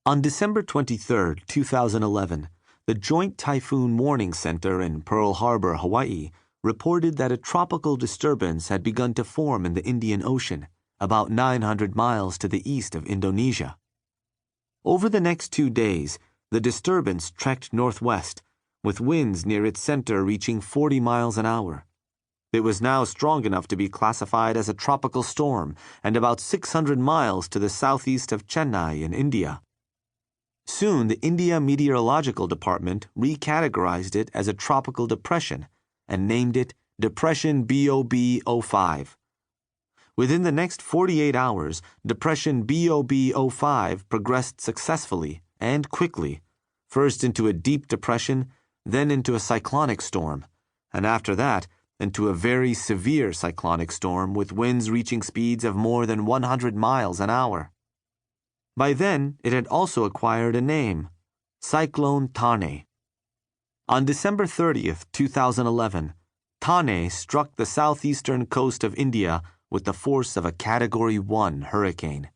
On December 23, 2011, the Joint Typhoon Warning Center in Pearl Harbor, Hawaii, reported that a tropical disturbance had begun to form in the Indian Ocean, about 900 miles to the east of Indonesia. Over the next 2 days, the disturbance trekked northwest, with winds near its center reaching 40 miles an hour. It was now strong enough to be classified as a tropical storm and about 600 miles to the southeast of Chennai in India. Soon, the India Meteorological Department recategorized it as a tropical depression and named it Depression BOB-05. Within the next 48 hours, Depression BOB-05 progressed successfully and quickly, first into a deep depression, then into a cyclonic storm, and after that, into a very severe cyclonic storm with winds reaching speeds of more than 100 miles an hour. By then, it had also acquired a name, Cyclone Tane. On December 30th, 2011, Tane struck the southeastern coast of India with the force of a Category 1 hurricane.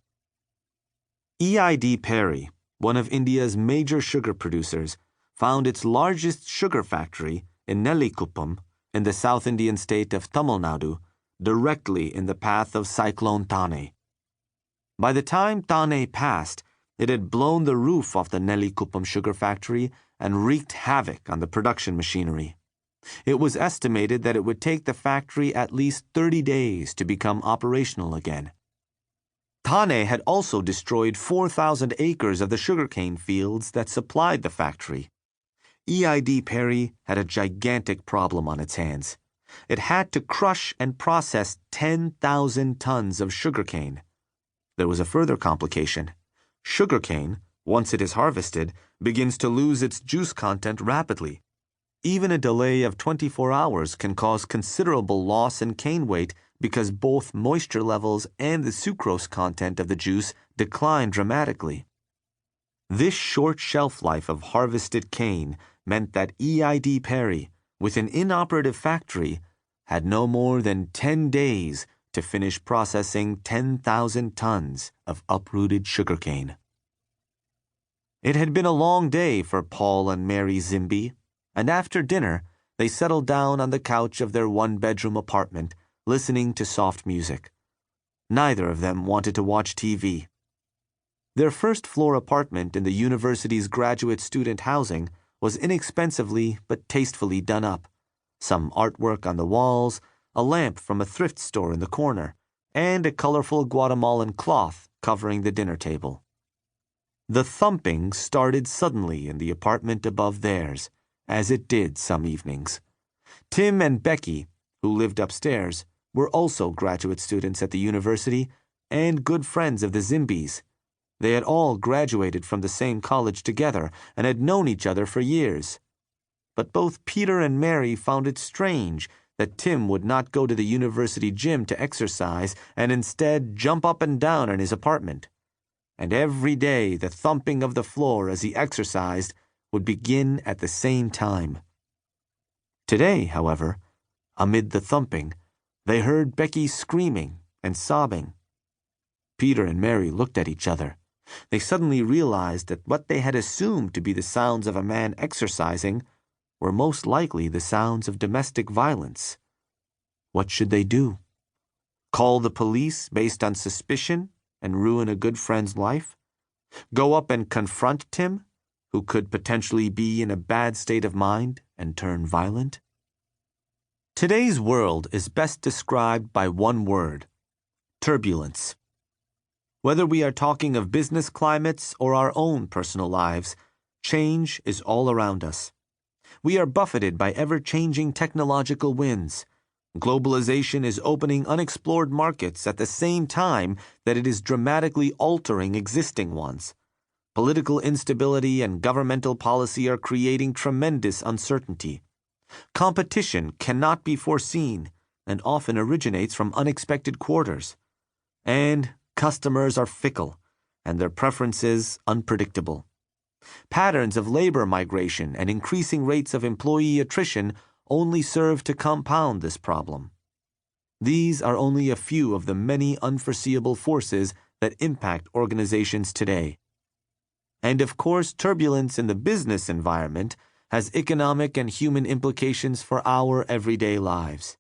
EID Perry, one of India's major sugar producers, found its largest sugar factory in Nellikuppam in the South Indian state of Tamil Nadu directly in the path of Cyclone Tane. By the time Tane passed, it had blown the roof off the Nellikuppam sugar factory and wreaked havoc on the production machinery. It was estimated that it would take the factory at least 30 days to become operational again. Tane had also destroyed 4,000 acres of the sugarcane fields that supplied the factory. EID Perry had a gigantic problem on its hands. It had to crush and process 10,000 tons of sugarcane. There was a further complication. Sugarcane, once it is harvested, begins to lose its juice content rapidly. Even a delay of 24 hours can cause considerable loss in cane weight because both moisture levels and the sucrose content of the juice decline dramatically. This short shelf life of harvested cane meant that EID Perry, with an inoperative factory, had no more than 10 days to finish processing 10,000 tons of uprooted sugarcane. It had been a long day for Paul and Mary Zimby, and after dinner, they settled down on the couch of their one-bedroom apartment, listening to soft music. Neither of them wanted to watch TV. Their first-floor apartment in the university's graduate student housing was inexpensively but tastefully done up. Some artwork on the walls, a lamp from a thrift store in the corner, and a colorful Guatemalan cloth covering the dinner table. The thumping started suddenly in the apartment above theirs, as it did some evenings. Tim and Becky, who lived upstairs, were also graduate students at the university and good friends of the Zimbys. They had all graduated from the same college together and had known each other for years. But both Peter and Mary found it strange that Tim would not go to the university gym to exercise and instead jump up and down in his apartment. And every day the thumping of the floor as he exercised would begin at the same time. Today, however, amid the thumping, they heard Becky screaming and sobbing. Peter and Mary looked at each other. They suddenly realized that what they had assumed to be the sounds of a man exercising were most likely the sounds of domestic violence. What should they do? Call the police based on suspicion and ruin a good friend's life? Go up and confront Tim, who could potentially be in a bad state of mind and turn violent? Today's world is best described by one word: turbulence. Whether we are talking of business climates or our own personal lives, change is all around us. We are buffeted by ever-changing technological winds. Globalization is opening unexplored markets at the same time that it is dramatically altering existing ones. Political instability and governmental policy are creating tremendous uncertainty. Competition cannot be foreseen and often originates from unexpected quarters. And customers are fickle and their preferences unpredictable. Patterns of labor migration and increasing rates of employee attrition only serve to compound this problem. These are only a few of the many unforeseeable forces that impact organizations today. And of course, turbulence in the business environment has economic and human implications for our everyday lives.